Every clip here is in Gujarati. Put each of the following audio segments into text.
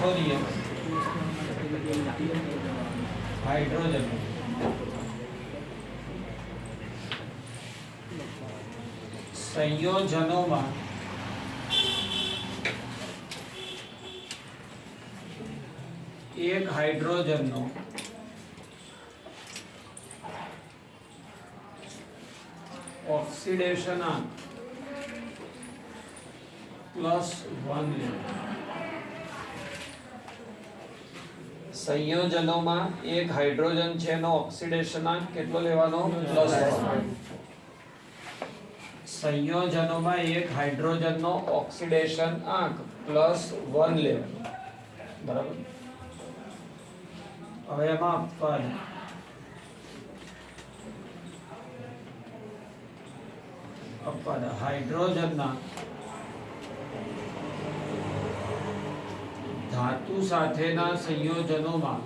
ચોથો નિયમ હાઇડ્રોજન સંયોજનોમાં એક હાઇડ્રોજનનો ઓક્સિડેશનાંક +1 સંયોજનોમાં એક હાઇડ્રોજન છે એનો ઓક્સિડેશનાંક કેટલો લેવાનો +1 સંયોજનોમાં એક હાઇડ્રોજનનો ઓક્સિડેશનાંક +1 લેવાનો બરાબર હવે એમાં અપવાદ હાઇડ્રોજનના ધાતુ સાથેના સંયોજનોમાં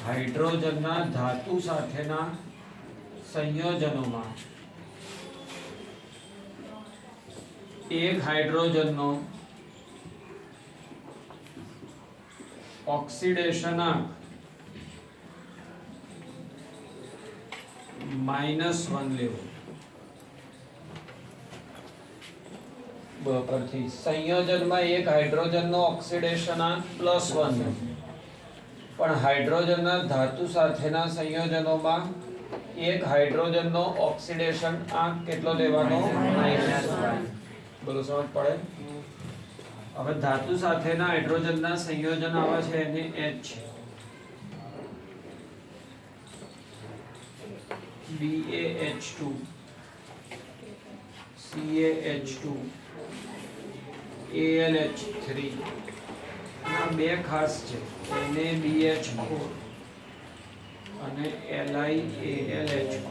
હાઇડ્રોજનના ધાતુ સાથેના સંયોજનોમાં એક હાઇડ્રોજનનો ઓક્સિડેશનાંક -1 લેવો પરથી સંયોજનમાં એક હાઇડ્રોજનનો ઓક્સિડેશનાંક +1 પણ હાઇડ્રોજનના ધાતુ સાથેના સંયોજનોમાં એક હાઇડ્રોજનનો ઓક્સિડેશનાંક કેટલો લેવાનો -1 બોલો સમજ પડે હવે ધાતુ સાથેના હાઇડ્રોજનના સંયોજન આવે છે એને H BaH2 CaH2 AlH3 આ બે ખાસ છે NaBH4 અને LiAlH4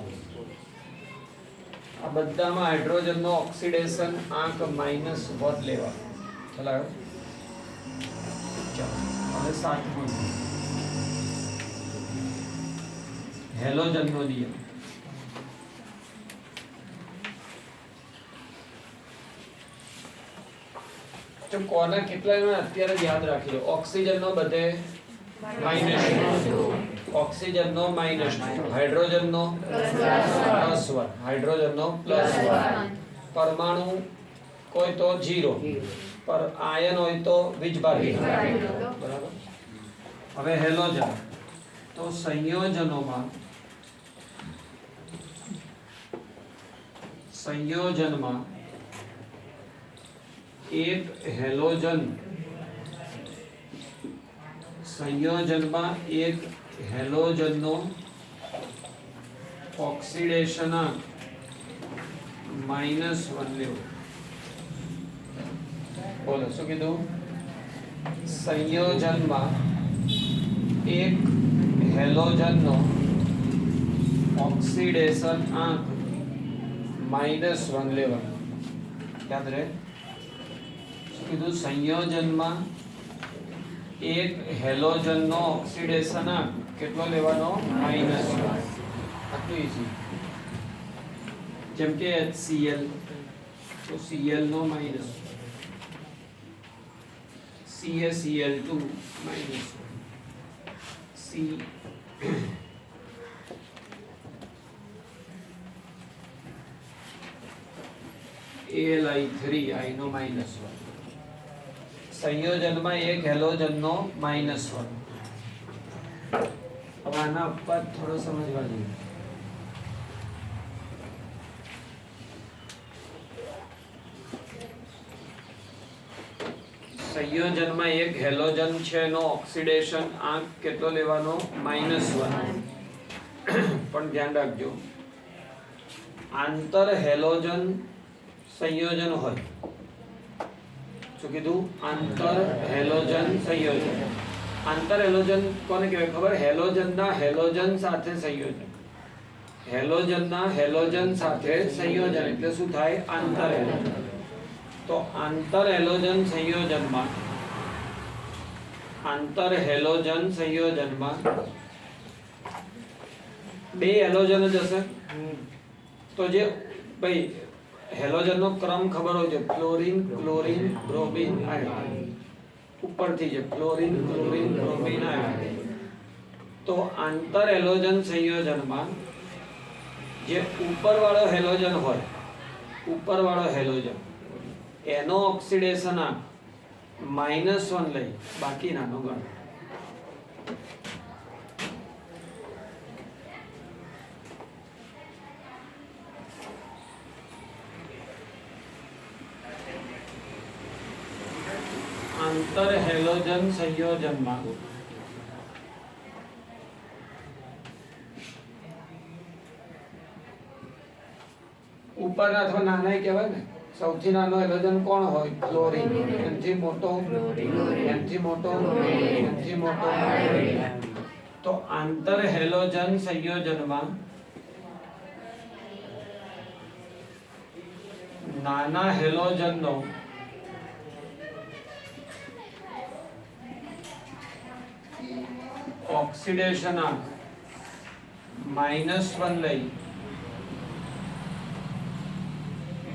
આ બધામાં હાઇડ્રોજનનો ઓક્સિડેશન આંક -1 લેવા ચલાયો ચાલો હવે સાતમો હેલોજનનો નિયમ તો કોના કેટલા અત્યારે યાદ રાખી લો ઓક્સિજનનો બધે -2 ઓક્સિજનનો -2 હાઇડ્રોજનનો +1 હાઇડ્રોજનનો +1 પરમાણુ કોઈ તો 0 પર આયન હોય તો વીજભાગી બરાબર હવે હેલોજન તો સંયોજનમાં એક હેલોજનનો ઓક્સિડેશનાંક -1 લેવો બોલો શું કીધું સંયોજનમાં એક હેલોજનનો ઓક્સિડેશન આંક -1 લેવાનો યાદ રહે કીધું સંયોજનમાં એક હેલોજનનો ઓક્સિડેશનાંક કેટલો લેવાનો -1 આટલું ઈઝી જેમ કે HCl તો Cl no -1 CaCl2 -1 C Li3 I નો -1 સંયોજનમાં એક હેલોજનનો -1 હવે આના પર થોડો સમજવા જોઈએ સંયોજનમાં એક હેલોજન છે એનો ઓક્સિડેશન આંક કેટલો લેવાનો -1 પણ ધ્યાન રાખજો આંતર હેલોજન સંયોજન હોય શું કીધું આંતર હેલોજન સંયોજન આંતર હેલોજન કોને કહેવાય ખબર હેલોજનના હેલોજન સાથે સંયોજન હેલોજનના હેલોજન સાથે સંયોજન એટલે શું થાય આંતર હેલોજન તો આંતર હેલોજન સંયોજનમાં બે હેલોજન જ હશે તો જે ભાઈ हेलोजन नो क्रम खबर हो जो फ्लोरीन क्लोरीन ब्रोमीन आयोडीन ऊपर थी जो फ्लोरीन क्लोरीन ब्रोमीन आयोडीन तो आंतर हेलोजन संयोजन में जे ऊपर वाळो हेलोजन होय ऊपर वाळो हेलोजन एनो ऑक्सीडेशन आ -1 लई बाकी नानो गण आंतर हेलोजन संयोजन में ऊपर अथवा नाना कहेवाय ने सौथी नानो हेलोजन कोण होय क्लोरीन एनथी मोटो एनथी मोटो एनथी मोटो तो आंतर हेलोजन संयोजन में नाना हेलोजन नो ऑक्सीडेशन -1 लई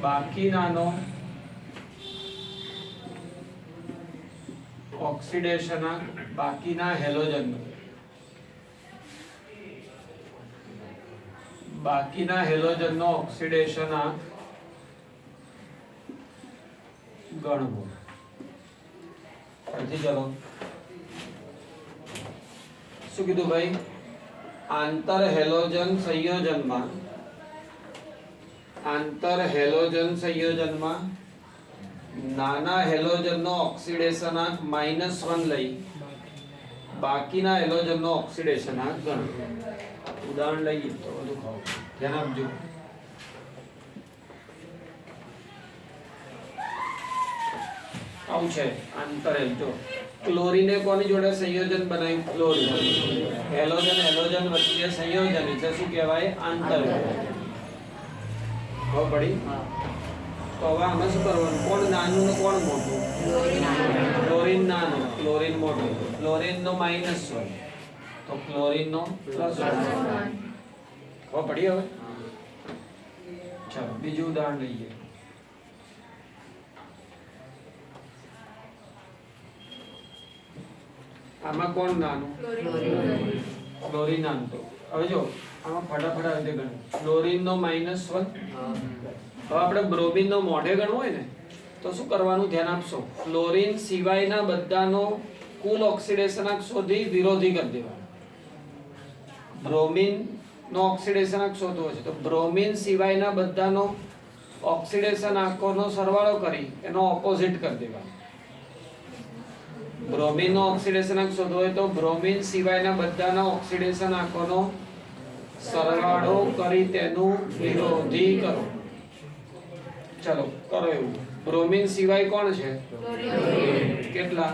बाकी नानो ऑक्सीडेशन बाकी ना हेलोजन बाकी ना हेलोजन नो ऑक्सीडेशन गणवो चलो शू कीधु भाई आंतर हेलोजन संयोजन में नाना हेलोजन नो ऑक्सीडेशन -1 लई बाकी ना हेलोजन नो ऑक्सीडेशन गण उदाहरण लईए तो બધું ખાઓ ધ્યાન આપજો આવું છે આંતર જો ક્લોરીને કોની જોડે સંયોજન બનાવ્યું ક્લોરીન હેલોજન હેલોજન વચ્ચે સંયોજન એટલે શું કહેવાય આંતર હવે પડી તો હવે આમાં શું કરવાનું કોણ નાનું ને કોણ મોટું ક્લોરીન નાનો ક્લોરીન મોટો ક્લોરીન નો -1 તો ક્લોરીન નો +1 હવે પડી હવે ચાલો બીજું ઉદાહરણ લઈએ આમાં કોણ નાનું ક્લોરીન નાનું તો હવે જો આમાં ફટાફટ આ રીતે ગણ ક્લોરીન નો -1 હવે આપણે બ્રોમિન નો મોઢે ગણવો હોય ને તો શું કરવાનું ધ્યાન આપશો ક્લોરીન સિવાયના બધાનો કુલ ઓક્સિડેશનાંક શોધી વિરોધી કરી દેવાનો બ્રોમિન નો ઓક્સિડેશનાંક શોધવો છે તો બ્રોમિન સિવાયના બધાનો ઓક્સિડેશનાંકોનો સરવાળો કરી એનો ઓપોઝિટ કરી દેવાનો ब्रोमीन नो ऑक्सीडेशनांक शोधવો હોય તો બ્રોમિન સિવાયના બધાના ઓક્સિડેશન આંકોનો સરવાળો કરી તેનું વિરોધી કરો ચલો કરો એવું બ્રોમિન સિવાય કોણ છે કેટલા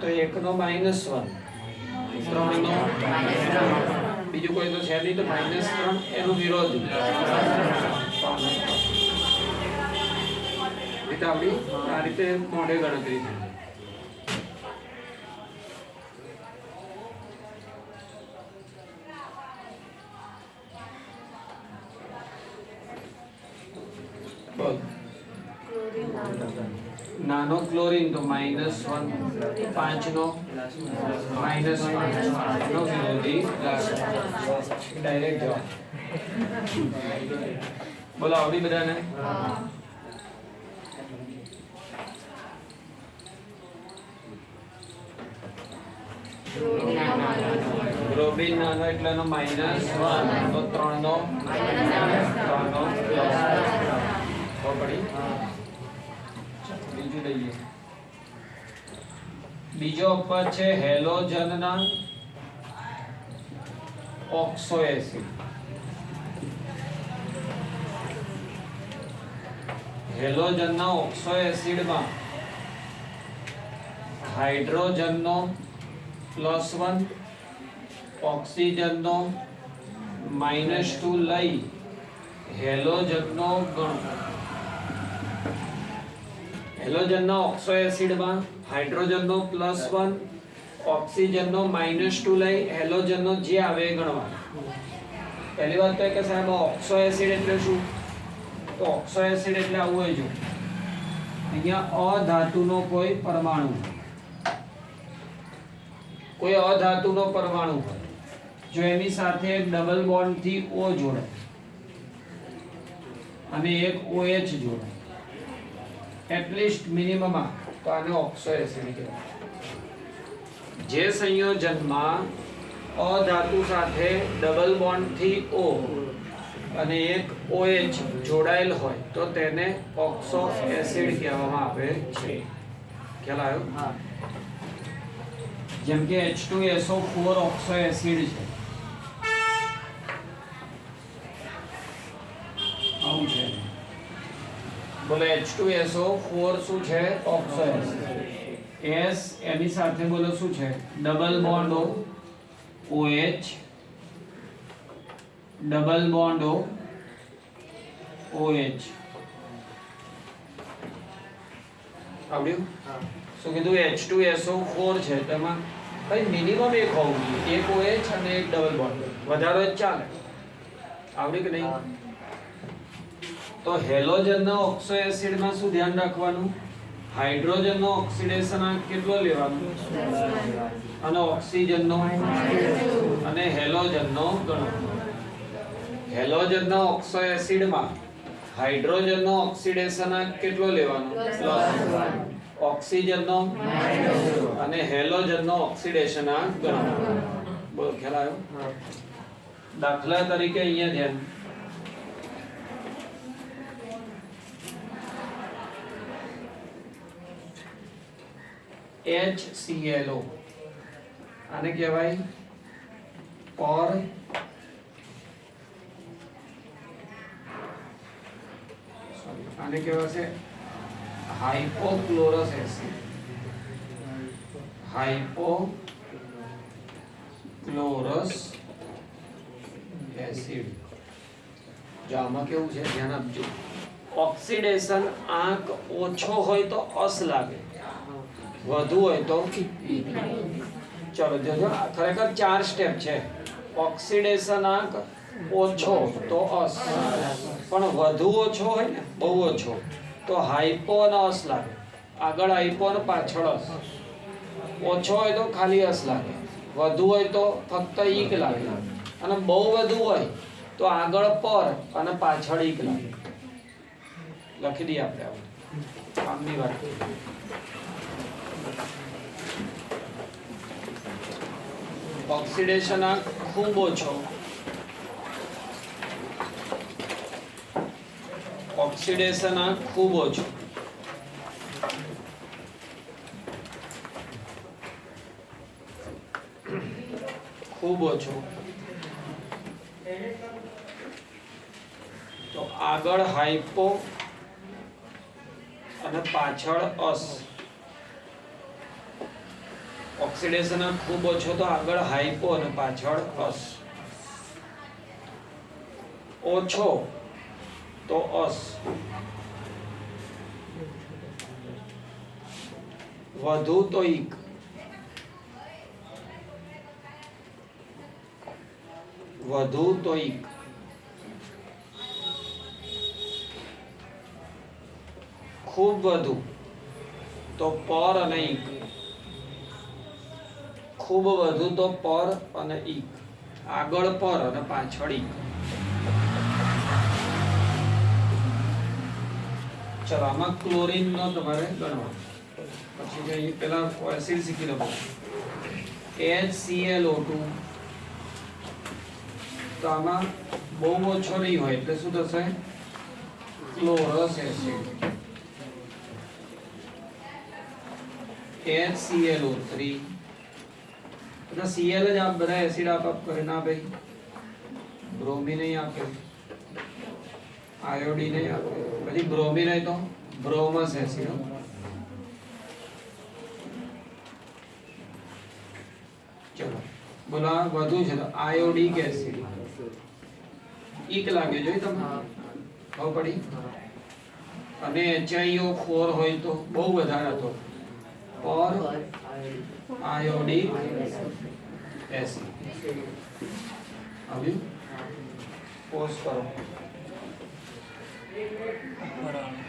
તો 1 નો -1 3 નો બીજું કોઈ તો છે નહીં તો -3 એનું વિરોધી એટલે આપણી આ રીતે મોઢે ગણતરી થાય नानो क्लोरीन तो -1 5 नो -5 नो विरोधी डायरेक्ट जवाब बोलो आवड़ी बधाने ब्रोमीन नानो એટલે નો -1 તો 3 નો हो पड़ी बीजू लईए बीजो पद छे हेलोजन ना ऑक्सो एसिड हेलोजन ना ऑक्सो एसिड में हाइड्रोजन नो +1 ऑक्सीजन नो -2 लई हेलोजन नो गण हेलोजन नो ऑक्सो एसिड में हाइड्रोजन नो +1 ऑक्सीजन नो -2 लई हेलोजन नो जे आवे गणवा पहली बात तो है कि साहब ऑक्सो एसिड એટલે શું તો તો ઓક્સો એસિડ એટલે આવું હોય જો અહીંયા અધાતુનો કોઈ પરમાણુ કોઈ અધાતુનો પરમાણુ હોય જો એની સાથે એક ડબલ બોન્ડ થી O જોડે અને એક OH જોડે એટલીસ્ટ મિનિમમ તો આને ઓક્સો એસિડ કહેવાય જે સંયોજનમાં અધાતુ સાથે ડબલ બોન્ડ થી O અને એક OH જોડાયેલ હોય તો તેને ઓક્સો એસિડ કહેવામાં આવે છે ખ્યાલ આવ્યો હા જેમ કે H2SO4 ઓક્સો એસિડ છે આવું છે બોલો H2SO4 શું છે ઓક્સો એસિડ S એની સાથે બોલો શું છે double bond O OH double bond O OH આવડ્યું શું કીધું H2SO4 છે તેમાં ભાઈ મિનિમમ એક હોવું જોઈએ એક OH અને એક ડબલ બોન્ડ વધારે જ ચાલે આવડ્યું કે નહીં તો હેલોજનના ઓક્સો એસિડમાં શું ધ્યાન રાખવાનું હાઇડ્રોજનનો ઓક્સિડેશન કેટલો લેવાનો અને ઓક્સિજનનો અને હેલોજનનો ગણો હેલોજનના ઓક્સો એસિડમાં હાઇડ્રોજનનો ઓક્સિડેશન કેટલો લેવાનો પ્લસ ઓક્સિજનનો અને હેલોજનનો ઓક્સિડેશન ગણો બોલ ખ્યાલ આવ્યો દાખલા તરીકે અહીંયા ધ્યાન HClO આને કહેવાય પર આને કહેવાય હાઇપોક્લોરસ એસિડ હાઇપોક્લોરસ એસિડ જો આમાં કેવું છે ધ્યાન આપજો ઓક્સિડેશન આંક ઓછો હોય તો અસ લાગે વધુ હોય તો ચલો જોજો ખરેખર 4 સ્ટેપ છે ઓક્સિડેશન આંક ઓછો તો અસ પણ વધુ ઓછો હોય ને બહુ ઓછો તો હાઇપો અને અસ લાગે આગળ હાઇપો અને પાછળ અસ ઓછો હોય તો ખાલી અસ લાગે વધુ હોય તો ફક્ત ઈક લાગે અને બહુ વધુ હોય તો આગળ પર અને પાછળ ઈક લાગે લખી દઈએ આપણે કામની વાત ઓક્સિડેશન આંક ખૂબ ઓછો ઓક્સિડેશન આંક ખૂબ ઓછો ખૂબ ઓછો તો આગળ હાઇપો અને પાછળ અસ ઓક્સિડેશન ખૂબ ઓછો તો આગળ હાઇપો અને પાછળ અસ ઓછો તો અસ વધુ તો ઈક વધુ તો ઈક ખૂબ વધુ તો પર અને ઈક ખૂબ વધુ તો પર અને ઈક આગળ પર અને પાછળ ઈક ચલો આમાં ક્લોરીન નો તમારે ગણવાનો પછી જે પેલા એસિડ શીખી લો HClO2 તો આમાં બહુ ઓછો નહીં હોય એટલે શું થશે ક્લોરસ એસિડ HClO3 બધા Cl જ આપ બધા એસિડ આપ કરે ના ભાઈ બ્રોમિન નહીં આપે આયોડીન નહીં આપે પછી બ્રોમિન હોય તો બ્રોમસ એસિડ ચલો બોલો આ વધુ છે તો આયોડિક એસિડ ઈક લાગે જોઈ તમે ખબર પડી અને HiO4 હોય તો બહુ વધારે હતો और आयोडिक एसिड अभी पोस्ट करो ઉપર વાળું